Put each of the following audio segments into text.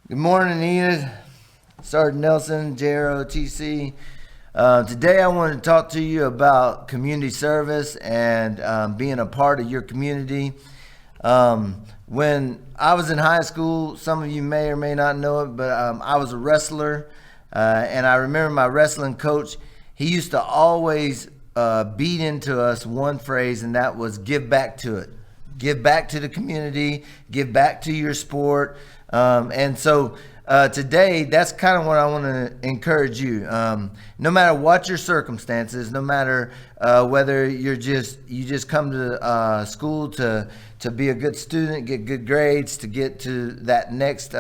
Good morning, Enid. Sergeant Nelson, JROTC. Today I want to talk to you about community service and being a part of your community. When I was in high school, some of you may or may not know it, but I was a wrestler. And I remember my wrestling coach, he used to always beat into us one phrase, and that was give back to it. Give back to the community, give back to your sport. Today, that's kind of what I want to encourage you. No matter what your circumstances, no matter whether you just come to school to be a good student, get good grades, to get to that next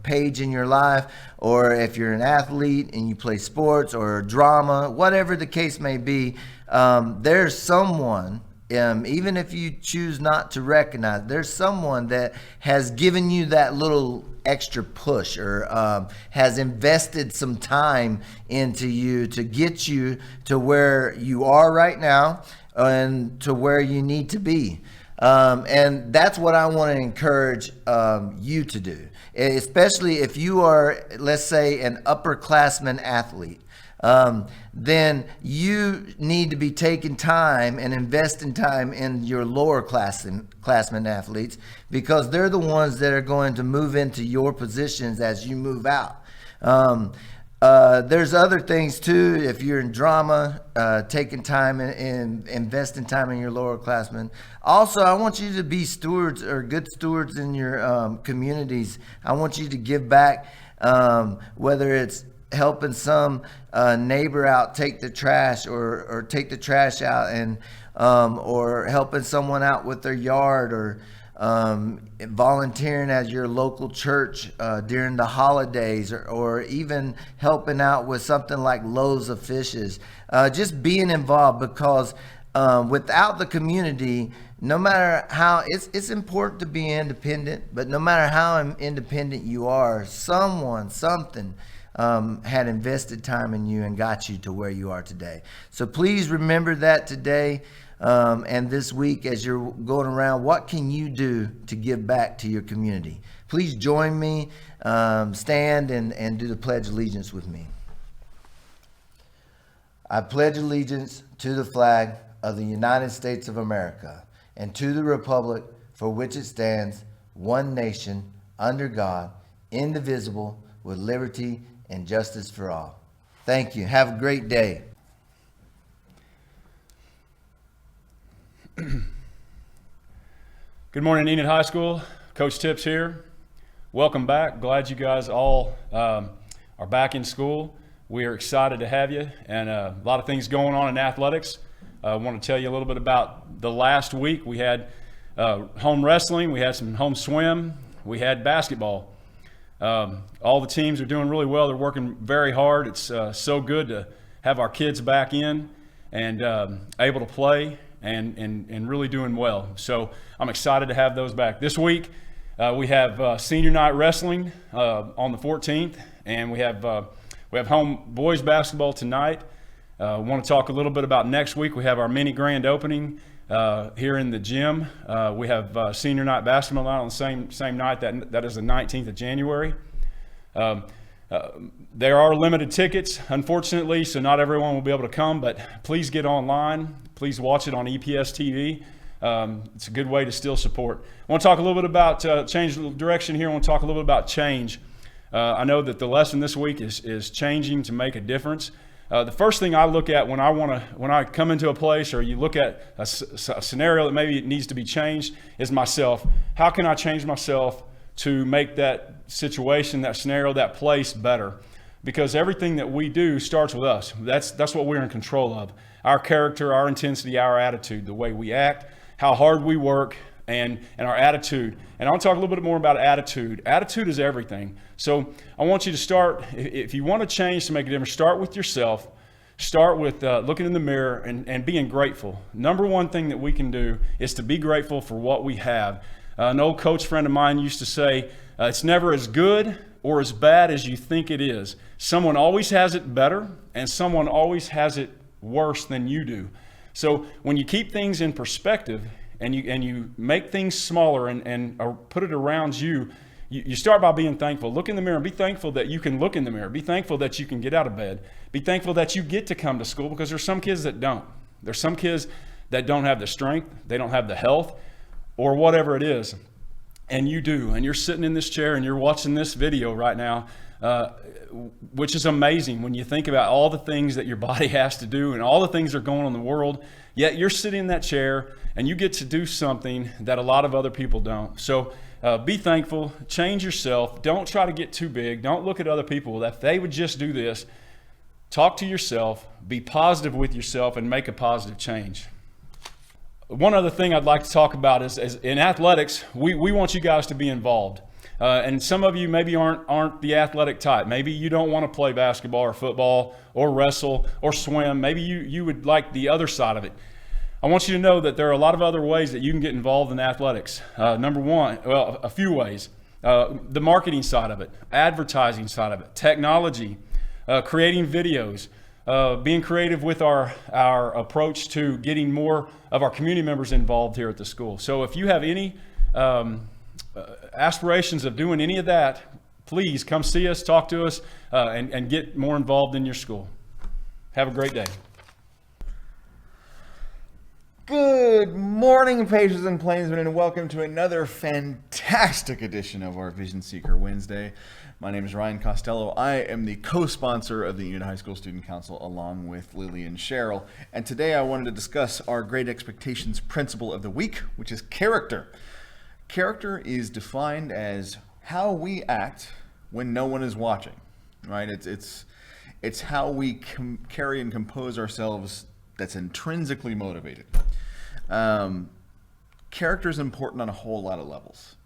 page in your life, or if you're an athlete and you play sports or drama, whatever the case may be, there's someone. Even if you choose not to recognize, there's someone that has given you that little extra push or has invested some time into you to get you to where you are right now and to where you need to be. And that's what I want to encourage you to do, especially if you are, let's say, an upperclassman athlete. Then you need to be taking time and investing time in your lower classmen athletes, because they're the ones that are going to move into your positions as you move out. There's other things too. If you're in drama, taking time and investing time in your lower classmen. Also, I want you to be stewards or good stewards in your communities. I want you to give back, whether it's helping some neighbor out take the trash or take the trash out, and or helping someone out with their yard, or volunteering at your local church during the holidays, or even helping out with something like loaves of fishes. Just being involved, because without the community, no matter how, it's important to be independent, but no matter how independent you are, something had invested time in you and got you to where you are today. So please remember that today and this week as you're going around. What can you do to give back to your community? Please join me, stand and do the Pledge of Allegiance with me. I pledge allegiance to the flag of the United States of America and to the republic for which it stands, one nation, under God, indivisible, with liberty and justice for all. Thank you. Have a great day. Good morning, Enid High School. Coach Tips here. Welcome back. Glad you guys all are back in school. We are excited to have you, and a lot of things going on in athletics. I want to tell you a little bit about the last week. We had home wrestling, we had some home swim, we had basketball. All the teams are doing really well. They're working very hard. It's so good to have our kids back in and able to play and really doing well. So I'm excited to have those back. This week we have senior night wrestling on the 14th, and we have home boys basketball tonight. I want to talk a little bit about next week. We have our mini grand opening here in the gym. We have senior night basketball on the same night. That is the 19th of January. There are limited tickets, unfortunately, so not everyone will be able to come, but please get online. Please watch it on EPS TV. It's a good way to still support. I want to talk a little bit about change direction here. I want to talk a little bit about change. I know that the lesson this week is changing to make a difference. The first thing I look at when I come into a place, or you look at a scenario that maybe it needs to be changed, is myself. How can I change myself to make that situation, that scenario, that place better? Because everything that we do starts with us. That's what we're in control of. Our character, our intensity, our attitude, the way we act, how hard we work, and our attitude. And I'll talk a little bit more about attitude. Attitude is everything. So I want you to start, if you want to change to make a difference, start with yourself. Start with looking in the mirror and being grateful. Number one thing that we can do is to be grateful for what we have. An old coach friend of mine used to say, it's never as good or as bad as you think it is. Someone always has it better, and someone always has it worse than you do. So when you keep things in perspective and you make things smaller and or put it around you, You start by being thankful. Look in the mirror and be thankful that you can look in the mirror. Be thankful that you can get out of bed. Be thankful that you get to come to school, because there's some kids that don't. There's some kids that don't have the strength, they don't have the health, or whatever it is. And you do. And you're sitting in this chair and you're watching this video right now, which is amazing when you think about all the things that your body has to do and all the things that are going on in the world. Yet you're sitting in that chair and you get to do something that a lot of other people don't. So be thankful, change yourself. Don't try to get too big. Don't look at other people. If they would just do this, talk to yourself, be positive with yourself, and make a positive change. One other thing I'd like to talk about is in athletics, we want you guys to be involved. And some of you maybe aren't the athletic type. Maybe you don't want to play basketball or football or wrestle or swim. Maybe you would like the other side of it. I want you to know that there are a lot of other ways that you can get involved in athletics. Number one, well, a few ways. The marketing side of it, advertising side of it, technology, creating videos, being creative with our approach to getting more of our community members involved here at the school. So if you have any aspirations of doing any of that, please come see us, talk to us, and get more involved in your school. Have a great day. Good morning, Pacers and Plainsmen, and welcome to another fantastic edition of our Vision Seeker Wednesday. My name is Ryan Costello. I am the co-sponsor of the Union High School Student Council along with Lily and Cheryl. And today I wanted to discuss our Great Expectations principle of the week, which is character. Character is defined as how we act when no one is watching, right? It's how we carry and compose ourselves that's intrinsically motivated. Character is important on a whole lot of levels.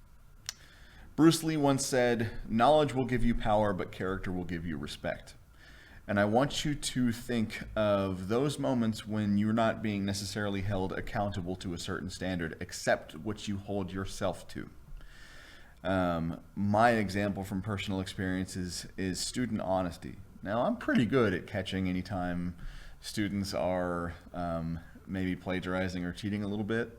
Bruce Lee once said, "Knowledge will give you power, but character will give you respect." And I want you to think of those moments when you're not being necessarily held accountable to a certain standard, except what you hold yourself to. My example from personal experiences is student honesty. Now, I'm pretty good at catching anytime students are maybe plagiarizing or cheating a little bit,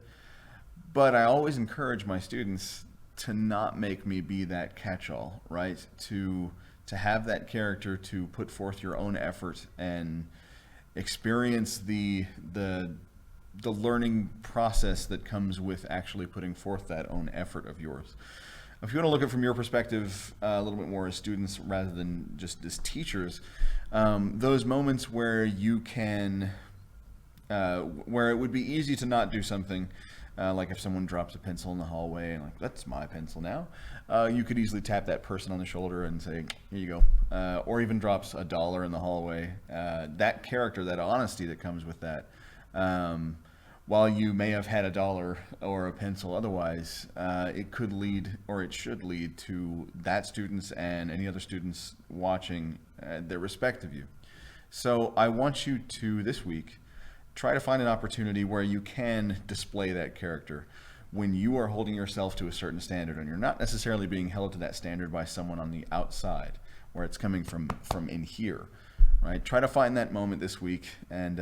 but I always encourage my students to not make me be that catch-all, right? To have that character, to put forth your own effort and experience the learning process that comes with actually putting forth that own effort of yours. If you want to look at it from your perspective a little bit more as students rather than just as teachers, those moments where you can, where it would be easy to not do something, like if someone drops a pencil in the hallway and like, that's my pencil now, you could easily tap that person on the shoulder and say, here you go, or even drops $1 in the hallway. That character, that honesty that comes with that, while you may have had $1 or a pencil otherwise, it could lead, or it should lead to that students and any other students watching their respect of you. So I want you to, this week, try to find an opportunity where you can display that character when you are holding yourself to a certain standard and you're not necessarily being held to that standard by someone on the outside, where it's coming from in here, right? Try to find that moment this week and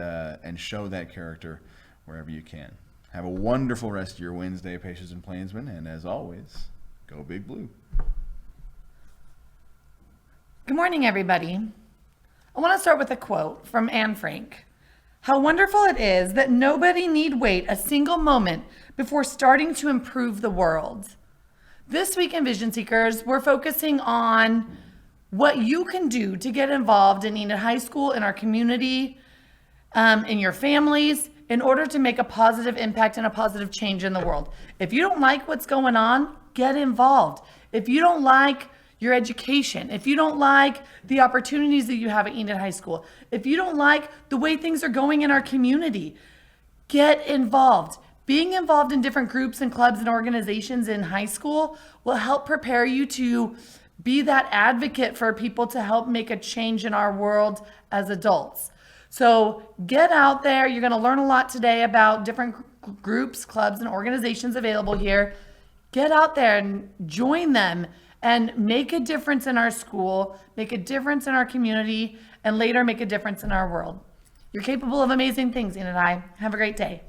show that character wherever you can. Have a wonderful rest of your Wednesday, Pacers and Plainsmen, and as always, go Big Blue. Good morning, everybody. I want to start with a quote from Anne Frank. How wonderful it is that nobody need wait a single moment before starting to improve the world. This week in Vision Seekers, we're focusing on what you can do to get involved in Enid High School, in our community, in your families, in order to make a positive impact and a positive change in the world. If you don't like what's going on, get involved. If you don't like your education, if you don't like the opportunities that you have at Enid High School, if you don't like the way things are going in our community, get involved. Being involved in different groups and clubs and organizations in high school will help prepare you to be that advocate for people to help make a change in our world as adults. So get out there. You're going to learn a lot today about different groups, clubs, and organizations available here. Get out there and join them and make a difference in our school, make a difference in our community, and later make a difference in our world. You're capable of amazing things, Enid and I. Have a great day.